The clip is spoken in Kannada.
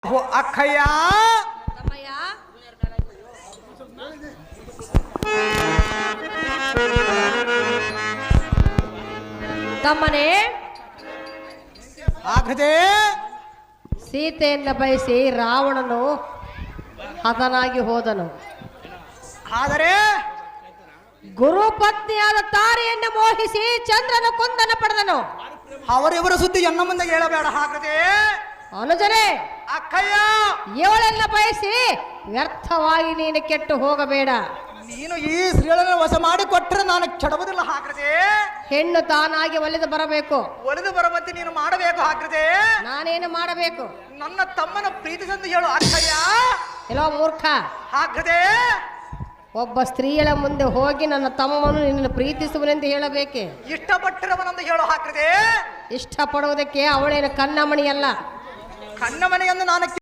ಅಕ್ಕಯ್ಯ ತಮ್ಮಯ್ಯ ತಮ್ಮನೇ ಆಗದೆ ಸೀತೆಯನ್ನು ಬಯಸಿ ರಾವಣನು ಹತನಾಗಿ ಹೋದನು. ಆದರೆ ಗುರುಪತ್ನಿಯಾದ ತಾರೆಯನ್ನು ಮೋಹಿಸಿ ಚಂದ್ರನ ಕೊಂದನ ಪಡೆದನು. ಅವರಿವರ ಸುದ್ದಿ ಎನ್ನ ಮುಂದೆ ಹೇಳಬೇಡ. ಆಗದೆ ಅನುಜನೇ, ಅಕ್ಕಯ್ಯ ಇವಳೆಲ್ಲ ಬಯಸಿ ವ್ಯರ್ಥವಾಗಿ ನೀನು ಕೆಟ್ಟು ಹೋಗಬೇಡ. ನೀನು ಈ ಸ್ತ್ರೀಗಳನ್ನು ವಶ ಮಾಡಿ ಕೊಟ್ಟರೆ ನಾನು ಕೆಡವುದಿಲ್ಲ. ಹಾಕ್ರದೆ ಹೆಣ್ಣು ತಾನಾಗಿ ಒಲಿದು ಬರಬೇಕು. ಒಲಿದು ಬರುವಂತೆ ನೀನು ಮಾಡಬೇಕು. ಹಾಕ್ರದೆ ನಾನೇನು ಮಾಡಬೇಕು? ನನ್ನ ತಮ್ಮನ ಪ್ರೀತಿಸಂದು ಹೇಳು ಅಕ್ಕಯ್ಯ. ಎಲ್ಲೋ ಮೂರ್ಖ, ಹಾಕ್ರದೆ ಒಬ್ಬ ಸ್ತ್ರೀಯಳ ಮುಂದೆ ಹೋಗಿ ನನ್ನ ತಮ್ಮವನ್ನು ನಿನ್ನನ್ನು ಪ್ರೀತಿಸುವನೆಂದು ಹೇಳಬೇಕೆ? ಇಷ್ಟಪಟ್ಟಿರವನಂದು ಹೇಳು. ಹಾಕ್ರದೆ ಇಷ್ಟಪಡುವುದಕ್ಕೆ ಅವಳೇನು ಕನ್ನಮಣಿಯಲ್ಲ. ಕಣ್ಣ ಮನೆಯನ್ನು ನಾನು